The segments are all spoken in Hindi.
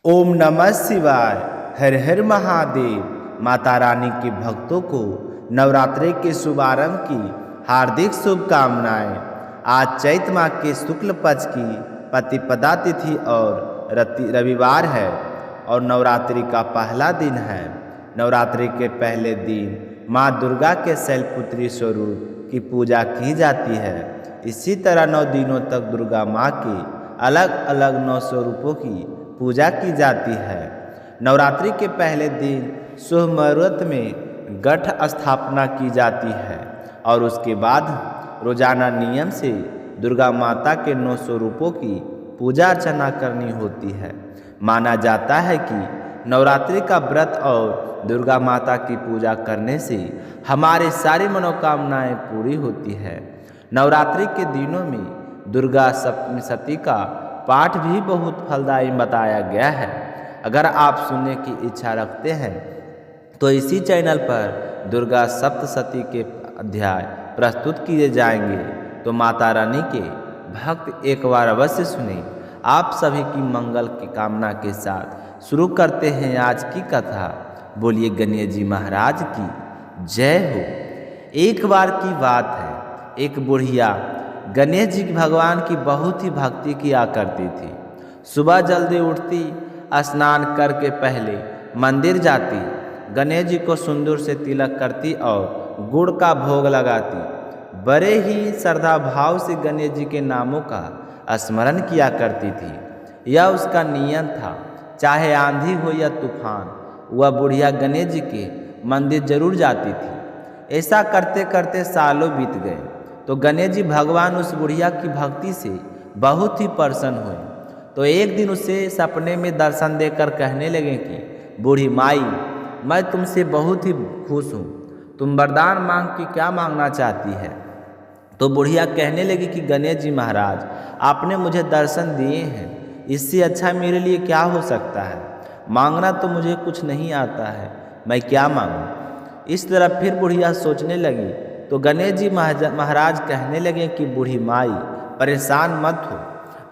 ओम नमः शिवाय। हर हर महादेव। माता रानी के भक्तों को नवरात्रि के शुभारंभ की हार्दिक शुभकामनाएं। आज चैत माह के शुक्ल पक्ष की प्रतिपदा तिथि और रविवार है और नवरात्रि का पहला दिन है। नवरात्रि के पहले दिन माँ दुर्गा के शैलपुत्री स्वरूप की पूजा की जाती है। इसी तरह 9 दिनों तक दुर्गा माँ के अलग अलग 9 स्वरूपों की पूजा की जाती है। नवरात्रि के पहले दिन शुभ मुहूर्त में घट स्थापना की जाती है और उसके बाद रोजाना नियम से दुर्गा माता के 9 स्वरूपों की पूजा अर्चना करनी होती है। माना जाता है कि नवरात्रि का व्रत और दुर्गा माता की पूजा करने से हमारे सारी मनोकामनाएं पूरी होती है। नवरात्रि के दिनों में दुर्गा सप्तशती का पाठ भी बहुत फलदायी बताया गया है। अगर आप सुनने की इच्छा रखते हैं तो इसी चैनल पर दुर्गा सप्तशती के अध्याय प्रस्तुत किए जाएंगे, तो माता रानी के भक्त एक बार अवश्य सुने। आप सभी की मंगल की कामना के साथ शुरू करते हैं आज की कथा। बोलिए गणेश जी महाराज की जय हो। एक बार की बात है, एक बुढ़िया गणेश जी भगवान की बहुत ही भक्ति किया करती थी। सुबह जल्दी उठती, स्नान करके पहले मंदिर जाती, गणेश जी को सिंदूर से तिलक करती और गुड़ का भोग लगाती। बड़े ही श्रद्धा भाव से गणेश जी के नामों का स्मरण किया करती थी। यह उसका नियम था, चाहे आंधी हो या तूफान, वह बुढ़िया गणेश जी के मंदिर जरूर जाती थी। ऐसा करते करते सालों बीत गए तो गणेश जी भगवान उस बुढ़िया की भक्ति से बहुत ही प्रसन्न हुए। तो एक दिन उसे सपने में दर्शन देकर कहने लगे कि बूढ़ी माई, मैं तुमसे बहुत ही खुश हूँ, तुम वरदान मांग के क्या मांगना चाहती है। तो बुढ़िया कहने लगी कि गणेश जी महाराज, आपने मुझे दर्शन दिए हैं, इससे अच्छा मेरे लिए क्या हो सकता है। मांगना तो मुझे कुछ नहीं आता है, मैं क्या मांगूं। इस तरह फिर बुढ़िया सोचने लगी तो गणेश जी महाराज कहने लगे कि बूढ़ी माई, परेशान मत हो,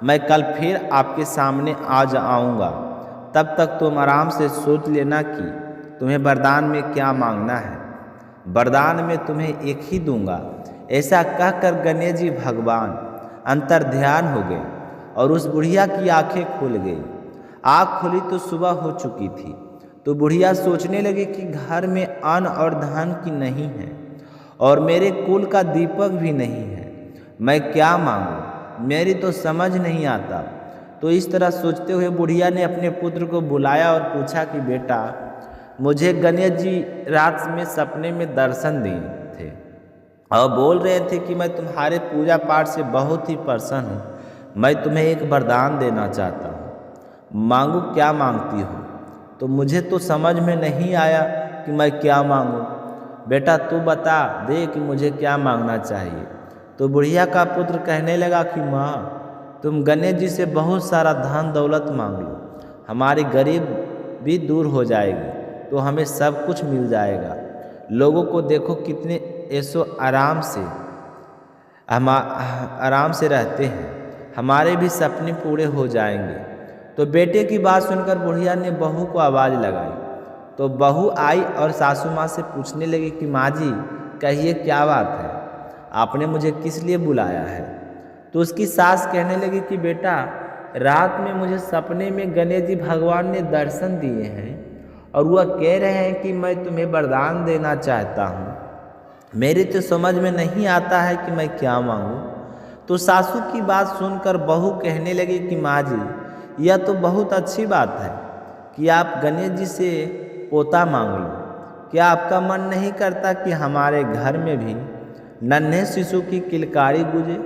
मैं कल फिर आपके सामने आ जाऊँगा। तब तक तुम आराम से सोच लेना कि तुम्हें वरदान में क्या मांगना है। वरदान में तुम्हें एक ही दूंगा। ऐसा कहकर गणेश जी भगवान अंतर ध्यान हो गए और उस बुढ़िया की आंखें खुल गई। आँख खुली तो सुबह हो चुकी थी। तो बुढ़िया सोचने लगी कि घर में अन्न और धन की नहीं है और मेरे कुल का दीपक भी नहीं है, मैं क्या मांगूं, मेरी तो समझ नहीं आता। तो इस तरह सोचते हुए बुढ़िया ने अपने पुत्र को बुलाया और पूछा कि बेटा, मुझे गणेश जी रात में सपने में दर्शन दिए थे और बोल रहे थे कि मैं तुम्हारे पूजा पाठ से बहुत ही प्रसन्न हूँ, मैं तुम्हें एक वरदान देना चाहता हूँ, मांगू, क्या मांगती हो। तो मुझे तो समझ में नहीं आया कि मैं क्या मांगूं। बेटा तू बता दे कि मुझे क्या मांगना चाहिए। तो बुढ़िया का पुत्र कहने लगा कि माँ, तुम गणेश जी से बहुत सारा धन दौलत मांग लो, हमारी गरीब भी दूर हो जाएगी, तो हमें सब कुछ मिल जाएगा। लोगों को देखो कितने ऐसो आराम से रहते हैं, हमारे भी सपने पूरे हो जाएंगे। तो बेटे की बात सुनकर बुढ़िया ने बहू को आवाज़ लगाई। तो बहू आई और सासू माँ से पूछने लगी कि माँ जी, कहिए क्या बात है, आपने मुझे किस लिए बुलाया है। तो उसकी सास कहने लगी कि बेटा, रात में मुझे सपने में गणेश जी भगवान ने दर्शन दिए हैं और वह कह रहे हैं कि मैं तुम्हें वरदान देना चाहता हूँ। मेरी तो समझ में नहीं आता है कि मैं क्या मांगूँ। तो सासू की बात सुनकर बहू कहने लगी कि माँ जी, यह तो बहुत अच्छी बात है कि आप गणेश जी से पोता मांग लो। क्या आपका मन नहीं करता कि हमारे घर में भी नन्हे शिशु की किलकारी गूंजे,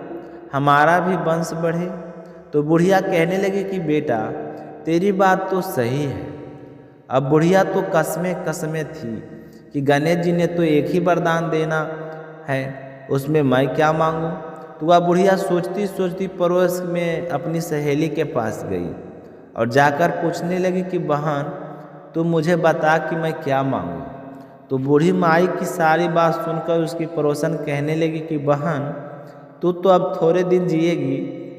हमारा भी वंश बढ़े। तो बुढ़िया कहने लगी कि बेटा, तेरी बात तो सही है। अब बुढ़िया तो कसमें थी कि गणेश जी ने तो एक ही वरदान देना है, उसमें मैं क्या मांगूं। तो वह बुढ़िया सोचती सोचती पड़ोस में अपनी सहेली के पास गई और जाकर पूछने लगी कि बहन, तुम मुझे बता कि मैं क्या मांगूं। तो बूढ़ी माई की सारी बात सुनकर उसकी पड़ोसन कहने लगी कि बहन, तू तो अब थोड़े दिन जिएगी,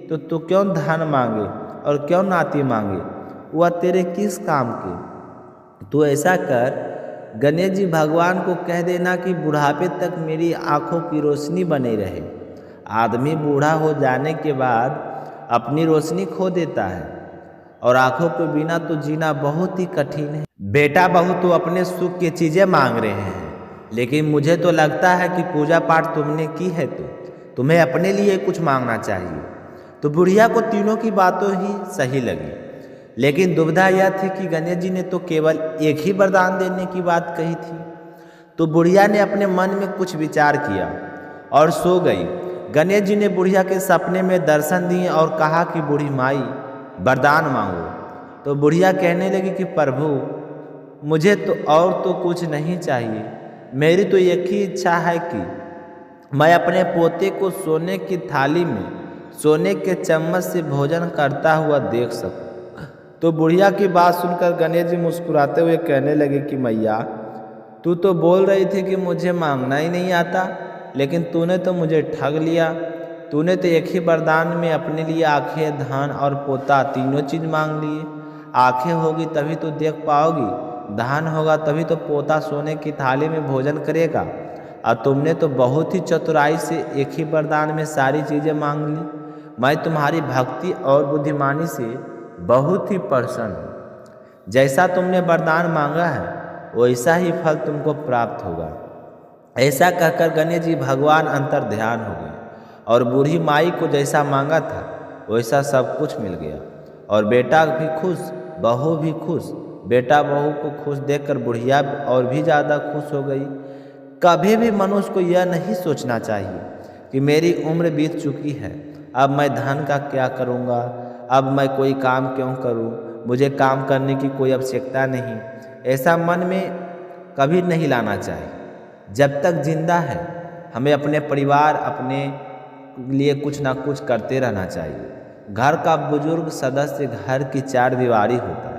तो तू क्यों धन मांगे और क्यों नाती मांगे। वह तेरे किस काम के। तो ऐसा कर, गणेश जी भगवान को कह देना कि बुढ़ापे तक मेरी आँखों की रोशनी बनी रहे। आदमी बूढ़ा हो जाने के बाद अपनी रोशनी खो देता है और आँखों के बिना तो जीना बहुत ही कठिन है। बेटा बहू तो अपने सुख की चीज़ें मांग रहे हैं, लेकिन मुझे तो लगता है कि पूजा पाठ तुमने की है तो तुम्हें अपने लिए कुछ मांगना चाहिए। तो बुढ़िया को तीनों की बातों ही सही लगी, लेकिन दुविधा यह थी कि गणेश जी ने तो केवल एक ही वरदान देने की बात कही थी। तो बुढ़िया ने अपने मन में कुछ विचार किया और सो गई। गणेश जी ने बुढ़िया के सपने में दर्शन दिए और कहा कि बूढ़ी माई वरदान मांगो। तो बुढ़िया कहने लगी कि प्रभु, मुझे तो और तो कुछ नहीं चाहिए, मेरी तो एक ही इच्छा है कि मैं अपने पोते को सोने की थाली में सोने के चम्मच से भोजन करता हुआ देख सकूं। तो बुढ़िया की बात सुनकर गणेश जी मुस्कुराते हुए कहने लगे कि मैया, तू तो बोल रही थी कि मुझे मांगना ही नहीं आता, लेकिन तूने तो मुझे ठग लिया। तूने तो एक ही वरदान में अपने लिए आंखें, धन और पोता तीनों चीज़ मांग लिए। आंखें होगी तभी तो देख पाओगी, धन होगा तभी तो पोता सोने की थाली में भोजन करेगा, और तुमने तो बहुत ही चतुराई से एक ही वरदान में सारी चीज़ें मांग ली। मैं तुम्हारी भक्ति और बुद्धिमानी से बहुत ही प्रसन्न हूँ। जैसा तुमने वरदान मांगा है वैसा ही फल तुमको प्राप्त होगा। ऐसा कहकर गणेश जी भगवान अंतर ध्यान हो गए और बूढ़ी माई को जैसा मांगा था वैसा सब कुछ मिल गया, और बेटा भी खुश, बहू भी खुश। बेटा बहू को खुश देखकर बुढ़िया और भी ज़्यादा खुश हो गई। कभी भी मनुष्य को यह नहीं सोचना चाहिए कि मेरी उम्र बीत चुकी है, अब मैं धन का क्या करूँगा, अब मैं कोई काम क्यों करूँ, मुझे काम करने की कोई आवश्यकता नहीं। ऐसा मन में कभी नहीं लाना चाहिए। जब तक जिंदा है हमें अपने परिवार, अपने लिए कुछ ना कुछ करते रहना चाहिए। घर का बुजुर्ग सदस्य घर की चार दीवारी होता है।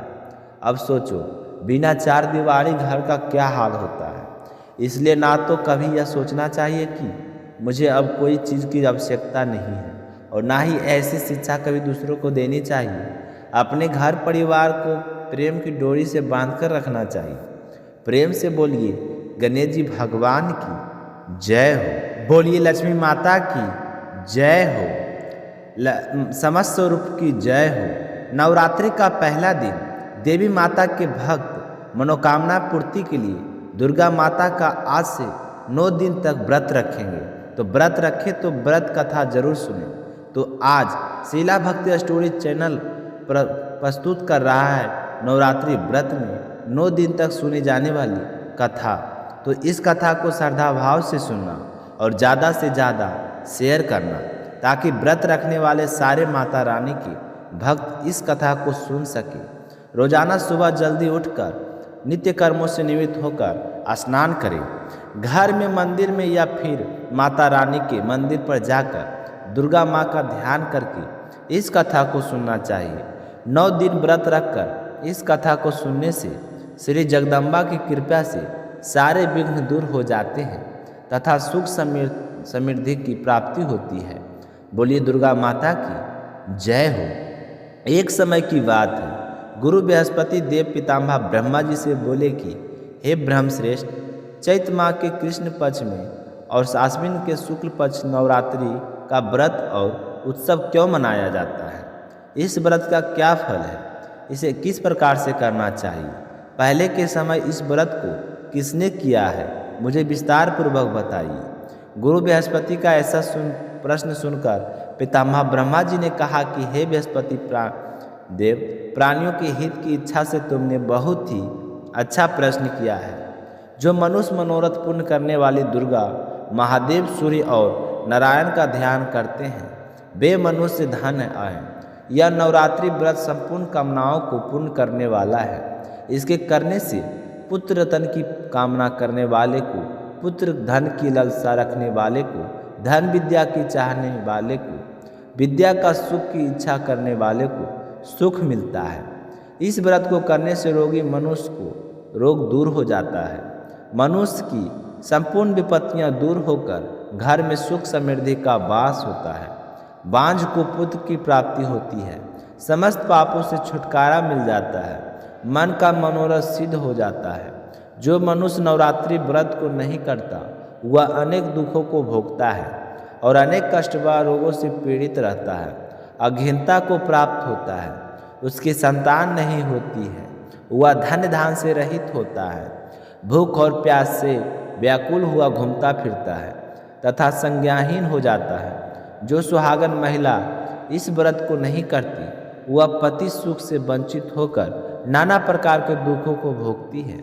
अब सोचो, बिना चार दीवारी घर का क्या हाल होता है। इसलिए ना तो कभी यह सोचना चाहिए कि मुझे अब कोई चीज़ की आवश्यकता नहीं है, और ना ही ऐसी शिक्षा कभी दूसरों को देनी चाहिए। अपने घर परिवार को प्रेम की डोरी से बांधकर रखना चाहिए। प्रेम से बोलिए गणेश जी भगवान की जय हो, बोलिए लक्ष्मी माता की जय हो, समस्त स्वरूप की जय हो। नवरात्रि का पहला दिन देवी माता के भक्त मनोकामना पूर्ति के लिए दुर्गा माता का आज से 9 दिन तक व्रत रखेंगे। तो व्रत रखें तो व्रत कथा जरूर सुनें। तो आज शीला भक्ति स्टोरी चैनल प्रस्तुत कर रहा है नवरात्रि व्रत में 9 दिन तक सुनी जाने वाली कथा। तो इस कथा को श्रद्धा भाव से सुनना और ज़्यादा से ज़्यादा शेयर करना, ताकि व्रत रखने वाले सारे माता रानी के भक्त इस कथा को सुन सके। रोजाना सुबह जल्दी उठकर नित्य कर्मों से निवृत्त होकर स्नान करें। घर में, मंदिर में या फिर माता रानी के मंदिर पर जाकर दुर्गा माँ का ध्यान करके इस कथा को सुनना चाहिए। 9 दिन व्रत रखकर इस कथा को सुनने से श्री जगदम्बा की कृपा से सारे विघ्न दूर हो जाते हैं तथा सुख समृद्धि की प्राप्ति होती है। बोलिए दुर्गा माता की जय हो। एक समय की बात है, गुरु बृहस्पति देव पितामह ब्रह्मा जी से बोले कि हे ब्रह्मश्रेष्ठ, चैत माह के कृष्ण पक्ष में और आश्विन के शुक्ल पक्ष नवरात्रि का व्रत और उत्सव क्यों मनाया जाता है? इस व्रत का क्या फल है? इसे किस प्रकार से करना चाहिए? पहले के समय इस व्रत को किसने किया है? मुझे विस्तार पूर्वक बताइए। गुरु बृहस्पति का ऐसा प्रश्न सुनकर पितामह ब्रह्मा जी ने कहा कि हे बृहस्पति देव, प्राणियों के हित की इच्छा से तुमने बहुत ही अच्छा प्रश्न किया है। जो मनुष्य मनोरथ पूर्ण करने वाली दुर्गा, महादेव, सूर्य और नारायण का ध्यान करते हैं, वे मनुष्य धन आए। यह नवरात्रि व्रत संपूर्ण कामनाओं को पूर्ण करने वाला है। इसके करने से पुत्र रत्न की कामना करने वाले को पुत्र, धन की लालसा रखने वाले को धन, विद्या की चाहने वाले को विद्या का, सुख की इच्छा करने वाले को सुख मिलता है। इस व्रत को करने से रोगी मनुष्य को रोग दूर हो जाता है। मनुष्य की संपूर्ण विपत्तियां दूर होकर घर में सुख समृद्धि का वास होता है। बांझ को पुत्र की प्राप्ति होती है। समस्त पापों से छुटकारा मिल जाता है, मन का मनोरथ सिद्ध हो जाता है। जो मनुष्य नवरात्रि व्रत को नहीं करता वह अनेक दुखों को भोगता है और अनेक कष्ट व रोगों से पीड़ित रहता है। अज्ञानता को प्राप्त होता है, उसकी संतान नहीं होती है, वह धन धान से रहित होता है, भूख और प्यास से व्याकुल हुआ घूमता फिरता है तथा संज्ञाहीन हो जाता है। जो सुहागन महिला इस व्रत को नहीं करती वह पति सुख से वंचित होकर नाना प्रकार के दुखों को भोगती है।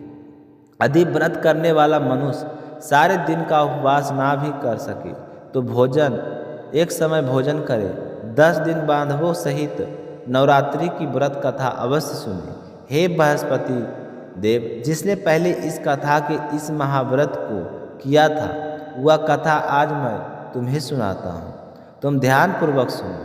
यदि व्रत करने वाला मनुष्य सारे दिन का उपवास ना भी कर सके तो एक समय भोजन करे। 10 दिन बांधवों सहित नवरात्रि की व्रत कथा अवश्य सुने। हे बृहस्पति देव, जिसने पहले इस कथा के इस महाव्रत को किया था वह कथा आज मैं तुम्हें सुनाता हूँ, तुम ध्यान पूर्वक सुनो।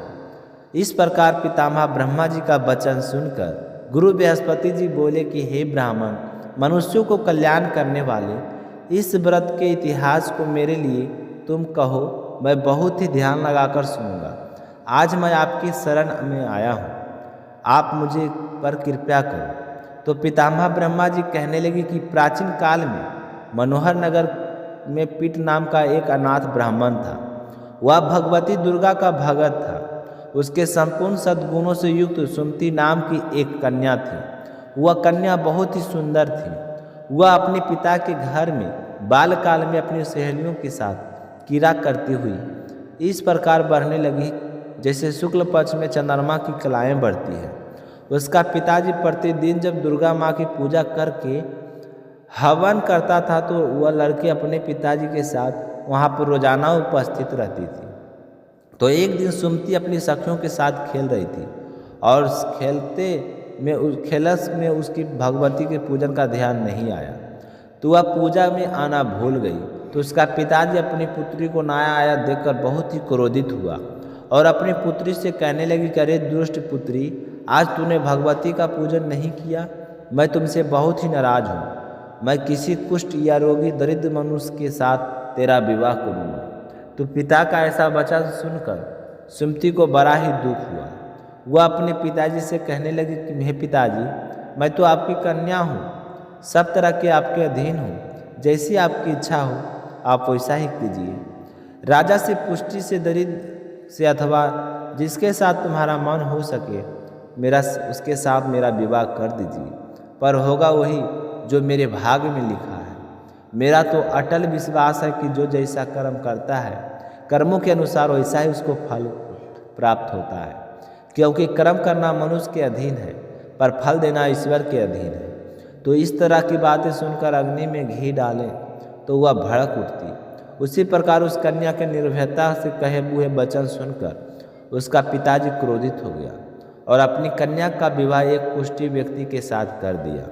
इस प्रकार पितामह ब्रह्मा जी का वचन सुनकर गुरु बृहस्पति जी बोले कि हे ब्राह्मण, मनुष्यों को कल्याण करने वाले इस व्रत के इतिहास को मेरे लिए तुम कहो, मैं बहुत ही ध्यान लगाकर सुनूंगा। आज मैं आपकी शरण में आया हूँ, आप मुझे पर कृपा करो। तो पितामह ब्रह्मा जी कहने लगे कि प्राचीन काल में मनोहर नगर में पीट नाम का एक अनाथ ब्राह्मण था। वह भगवती दुर्गा का भगत था। उसके संपूर्ण सद्गुणों से युक्त सुमति नाम की एक कन्या थी। वह कन्या बहुत ही सुंदर थी। वह अपने पिता के घर में बालकाल में अपनी सहेलियों के साथ क्रीड़ा करती हुई इस प्रकार बढ़ने लगी जैसे शुक्ल पक्ष में चंद्रमा की कलाएँ बढ़ती है। उसका पिताजी प्रतिदिन जब दुर्गा माँ की पूजा करके हवन करता था तो वह लड़की अपने पिताजी के साथ वहाँ पर रोजाना उपस्थित रहती थी। तो एक दिन सुमति अपनी सखियों के साथ खेल रही थी और खेलस में उसकी भगवती के पूजन का ध्यान नहीं आया तो वह पूजा में आना भूल गई। तो उसका पिताजी अपनी पुत्री को नया आया देखकर बहुत ही क्रोधित हुआ और अपनी पुत्री से कहने लगी कि अरे दुष्ट पुत्री, आज तूने भगवती का पूजन नहीं किया, मैं तुमसे बहुत ही नाराज हूँ। मैं किसी कुष्ठ या रोगी दरिद्र मनुष्य के साथ तेरा विवाह करूँगा। तो पिता का ऐसा वचन सुनकर सुमति को बड़ा ही दुख हुआ। वह अपने पिताजी से कहने लगी कि हे पिताजी, मैं तो आपकी कन्या हूँ, सब तरह के आपके अधीन हूँ, जैसी आपकी इच्छा हो आप वैसा ही कीजिए। राजा से पुष्टि से दरिद्र से अथवा जिसके साथ तुम्हारा मन हो सके उसके साथ मेरा विवाह कर दीजिए, पर होगा वही जो मेरे भाग्य में लिखा है। मेरा तो अटल विश्वास है कि जो जैसा कर्म करता है कर्मों के अनुसार वैसा ही उसको फल प्राप्त होता है, क्योंकि कर्म करना मनुष्य के अधीन है पर फल देना ईश्वर के अधीन है। तो इस तरह की बातें सुनकर अग्नि में घी डालें तो वह भड़क उठती। उसी प्रकार उस कन्या के निर्भयता से कहे हुए वचन सुनकर उसका पिताजी क्रोधित हो गया और अपनी कन्या का विवाह एक कुष्ठी व्यक्ति के साथ कर दिया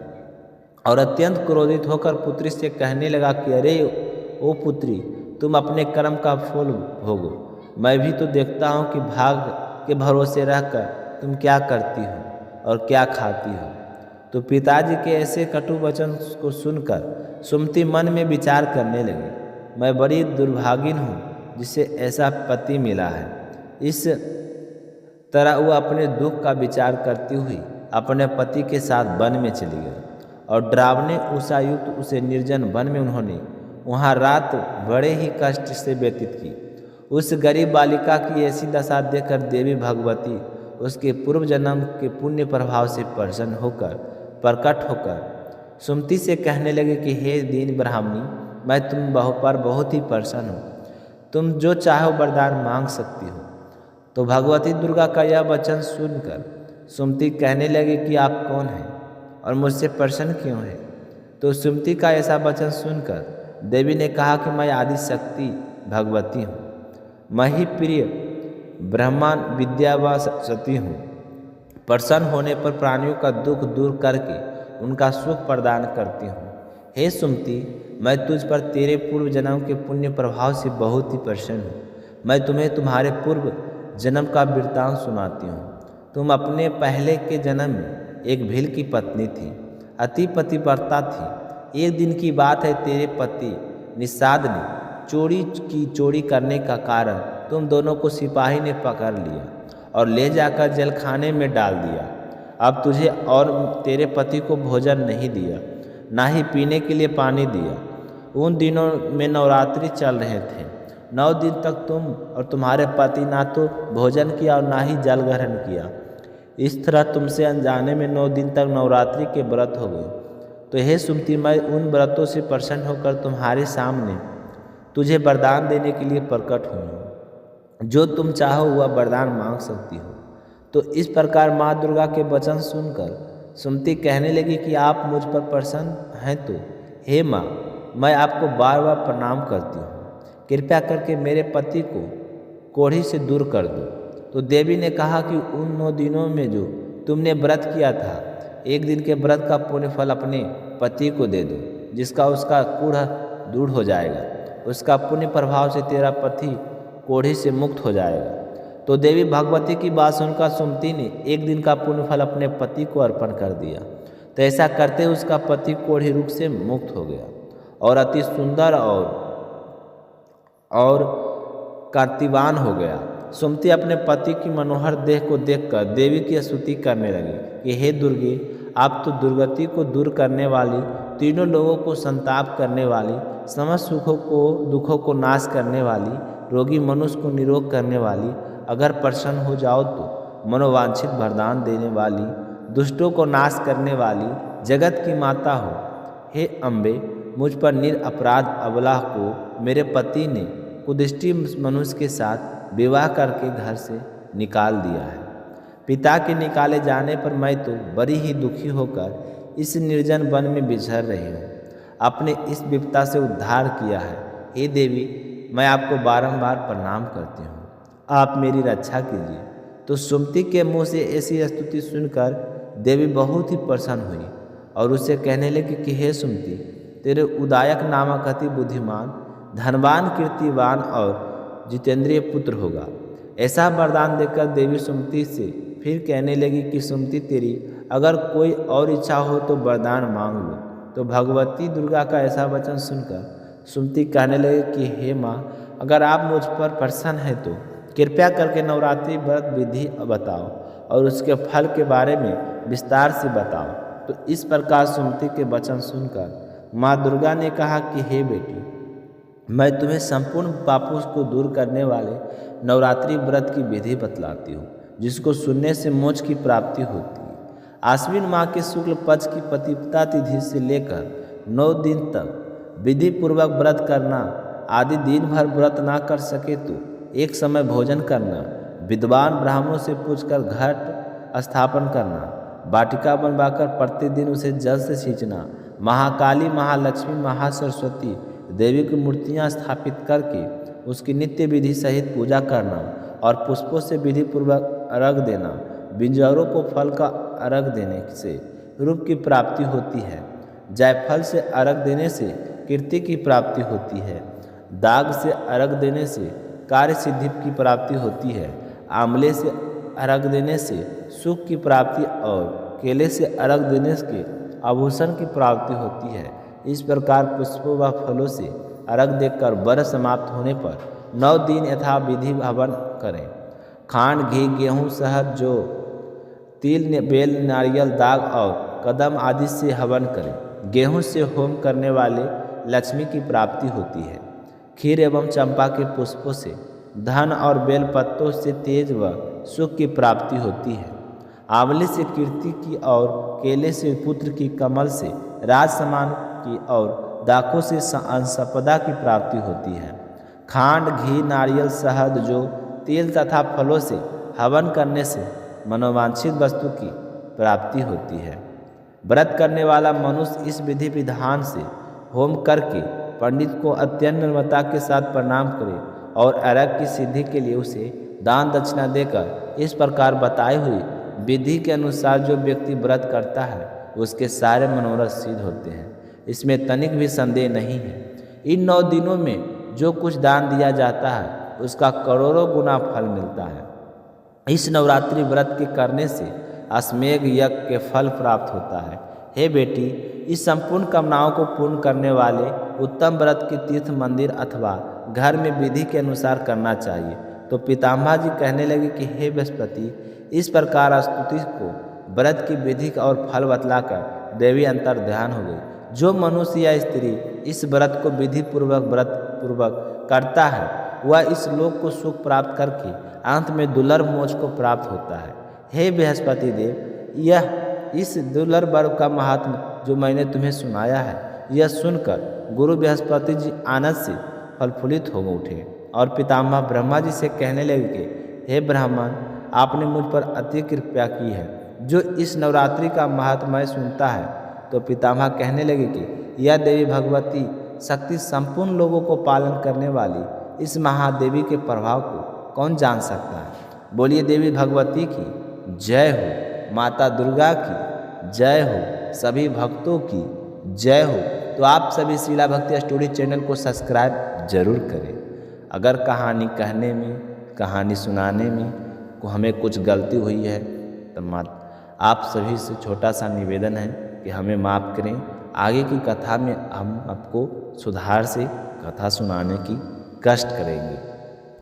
और अत्यंत क्रोधित होकर पुत्री से कहने लगा कि अरे ओ पुत्री, तुम अपने कर्म का फल भोगो, मैं भी तो देखता हूँ कि भाग्य के भरोसे रहकर तुम क्या करती हो और क्या खाती हो। तो पिताजी के ऐसे कटु वचन को सुनकर सुमति मन में विचार करने लगी, मैं बड़ी दुर्भागिन हूँ जिसे ऐसा पति मिला है। इस तरह वह अपने दुख का विचार करती हुई अपने पति के साथ वन में चली गई और डरावने उषायुक्त उसे निर्जन वन में उन्होंने वहाँ रात बड़े ही कष्ट से व्यतीत की। उस गरीब बालिका की ऐसी दशा देखकर देवी भगवती उसके पूर्व जन्म के पुण्य प्रभाव से प्रकट होकर सुमति से कहने लगे कि हे दीन ब्राह्मणी, मैं तुम पर बहुत ही प्रसन्न हूँ, तुम जो चाहो वरदान मांग सकती हो। तो भगवती दुर्गा का यह वचन सुनकर सुमति कहने लगे कि आप कौन हैं और मुझसे प्रसन्न क्यों हैं। तो सुमति का ऐसा वचन सुनकर देवी ने कहा कि मैं आदि शक्ति भगवती हूँ, मैं ही प्रिय ब्रह्मा विद्या व सरस्वती हूँ। प्रसन्न होने पर प्राणियों का दुख दूर करके उनका सुख प्रदान करती हूँ। हे सुमति, मैं तुझ पर तेरे पूर्व जन्म के पुण्य प्रभाव से बहुत ही प्रसन्न हूँ। मैं तुम्हें तुम्हारे पूर्व जन्म का वृत्तांत सुनाती हूँ। तुम अपने पहले के जन्म में एक भील की पत्नी थी, अति पतिव्रता थी। एक दिन की बात है, तेरे पति निषाद ने चोरी करने का कारण तुम दोनों को सिपाही ने पकड़ लिया और ले जाकर जलखाने में डाल दिया। अब तुझे और तेरे पति को भोजन नहीं दिया, ना ही पीने के लिए पानी दिया। उन दिनों में नवरात्रि चल रहे थे। 9 दिन तक तुम और तुम्हारे पति ना तो भोजन किया और ना ही जल ग्रहण किया। इस तरह तुमसे अनजाने में 9 दिन तक नवरात्रि के व्रत हो गए। तो हे सुमति, मैं उन व्रतों से प्रसन्न होकर तुम्हारे सामने तुझे वरदान देने के लिए प्रकट हुई हूँ। जो तुम चाहो वह वरदान मांग सकती हो। तो इस प्रकार माँ दुर्गा के वचन सुनकर सुमति कहने लगी कि आप मुझ पर प्रसन्न हैं तो हे माँ, मैं आपको बार बार प्रणाम करती हूँ। कृपया करके मेरे पति को कोढ़ी से दूर कर दो। तो देवी ने कहा कि उन 9 दिनों में जो तुमने व्रत किया था, एक दिन के व्रत का पुण्य फल अपने पति को दे दो, जिसका उसका कूढ़ दूर हो जाएगा। उसका पुण्य प्रभाव से तेरा पति कोढ़ी से मुक्त हो जाएगा। तो देवी भगवती की बात सुनकर सुमति ने एक दिन का पुण्य फल अपने पति को अर्पण कर दिया। तो ऐसा करते उसका पति कोढ़ी रोग से मुक्त हो गया और अति सुंदर और कार्तिवान हो गया। सुमति अपने पति की मनोहर देह को देखकर देवी की स्तुति करने लगी कि हे दुर्गे, आप तो दुर्गति को दूर करने वाली, तीनों लोगों को संताप करने वाली, समस्त दुखों को नाश करने वाली, रोगी मनुष्य को निरोग करने वाली, अगर प्रसन्न हो जाओ तो मनोवांछित वरदान देने वाली, दुष्टों को नाश करने वाली, जगत की माता हो। हे अम्बे, मुझ पर निरपराध अबला को मेरे पति ने कुदृष्टि मनुष्य के साथ विवाह करके घर से निकाल दिया है। पिता के निकाले जाने पर मैं तो बड़ी ही दुखी होकर इस निर्जन वन में बिछड़ रही हूँ। अपने इस विपदा से उद्धार किया है। हे देवी, मैं आपको बारंबार प्रणाम करती हूँ, आप मेरी रक्षा कीजिए। तो सुमति के मुँह से ऐसी स्तुति सुनकर देवी बहुत ही प्रसन्न हुई और उससे कहने लगी कि हे सुमति, तेरे उदायक नामक अति बुद्धिमान, धनवान, कीर्तिवान और जितेंद्रिय पुत्र होगा। ऐसा वरदान देकर देवी सुमति से फिर कहने लगी कि सुमति, तेरी अगर कोई और इच्छा हो तो वरदान मांग लो। तो भगवती दुर्गा का ऐसा वचन सुनकर सुमति कहने लगी कि हे माँ, अगर आप मुझ पर प्रसन्न हैं तो कृपया करके नवरात्रि व्रत विधि बताओ और उसके फल के बारे में विस्तार से बताओ। तो इस प्रकार सुमति के वचन सुनकर माँ दुर्गा ने कहा कि हे बेटी, मैं तुम्हें संपूर्ण पापों को दूर करने वाले नवरात्रि व्रत की विधि बतलाती हूँ, जिसको सुनने से मोक्ष की प्राप्ति होती है। आश्विन माह के शुक्ल पक्ष की प्रतिपदा तिथि से लेकर 9 दिन तक विधि पूर्वक व्रत करना, आदि दिन भर व्रत ना कर सके तो एक समय भोजन करना, विद्वान ब्राह्मणों से पूछकर घट स्थापन करना, वाटिका बनवाकर प्रतिदिन उसे जल से सींचना, महाकाली, महालक्ष्मी, महासरस्वती देवी की मूर्तियां स्थापित करके उसकी नित्य विधि सहित पूजा करना और पुष्पों से विधि पूर्वक अर्घ देना। बिंजौरों को फल का अर्घ देने से रूप की प्राप्ति होती है। जायफल से अर्घ देने से कीर्ति की प्राप्ति होती है। दाग से अर्घ देने से कार्य सिद्धि की प्राप्ति होती है। आंवले से अर्घ देने से सुख की प्राप्ति और केले से अर्घ देने से आभूषण की प्राप्ति होती है। इस प्रकार पुष्पों व फलों से अर्घ देकर व्रत समाप्त होने पर 9 दिन यथा विधि हवन करें। खांड, घी, गेहूँ, शहद, जौ, तिल, बेल, नारियल, दाग और कदम आदि से हवन करें। गेहूँ से होम करने वाले लक्ष्मी की प्राप्ति होती है। खीर एवं चंपा के पुष्पों से धन और बेल पत्तों से तेज व सुख की प्राप्ति होती है। आंवले से कीर्ति की और केले से पुत्र की, कमल से राज समान की और दाखों से संपदा की प्राप्ति होती है। खांड, घी, नारियल, शहद, जौ, तेल तथा फलों से हवन करने से मनोवांछित वस्तु की प्राप्ति होती है। व्रत करने वाला मनुष्य इस विधि विधान से होम करके पंडित को अत्यंत निर्ममता के साथ प्रणाम करे और अर्घ की सिद्धि के लिए उसे दान दक्षिणा देकर इस प्रकार बताई हुई विधि के अनुसार जो व्यक्ति व्रत करता है उसके सारे मनोरथ सिद्ध होते हैं। इसमें तनिक भी संदेह नहीं है। इन 9 दिनों में जो कुछ दान दिया जाता है उसका करोड़ों गुना फल मिलता है। इस नवरात्रि व्रत के करने से अश्वमेध यज्ञ के फल प्राप्त होता है। हे बेटी, इस संपूर्ण कामनाओं को पूर्ण करने वाले उत्तम व्रत के तीर्थ, मंदिर अथवा घर में विधि के अनुसार करना चाहिए। तो पितामह जी कहने लगे कि हे बृहस्पति, इस प्रकार स्तुति को व्रत की विधि और फल बतलाकर देवी अंतर ध्यान हो गई। जो मनुष्य या स्त्री इस व्रत को विधि पूर्वक करता है वह इस लोक को सुख प्राप्त करके अंत में दुर्लभ मोक्ष को प्राप्त होता है। हे बृहस्पति देव, यह इस दुर्लभ वर्ग का महात्म जो मैंने तुम्हें सुनाया है, यह सुनकर गुरु बृहस्पति जी आनंद से फलफुलित हो उठे और पितामह ब्रह्मा जी से कहने लगे कि हे ब्राह्मण, आपने मुझ पर अति कृपा की है। जो इस नवरात्रि का महात्म्य सुनता है तो पितामह कहने लगे कि यह देवी भगवती शक्ति संपूर्ण लोगों को पालन करने वाली इस महादेवी के प्रभाव को कौन जान सकता है। बोलिए देवी भगवती की जय हो, माता दुर्गा की जय हो, सभी भक्तों की जय हो। तो आप सभी शीला भक्ति स्टोरी चैनल को सब्सक्राइब जरूर करें। अगर कहानी कहने में, कहानी सुनाने में को हमें कुछ गलती हुई है तो आप सभी से छोटा सा निवेदन है कि हमें माफ़ करें। आगे की कथा में हम आपको सुधार से कथा सुनाने की कष्ट करेंगे।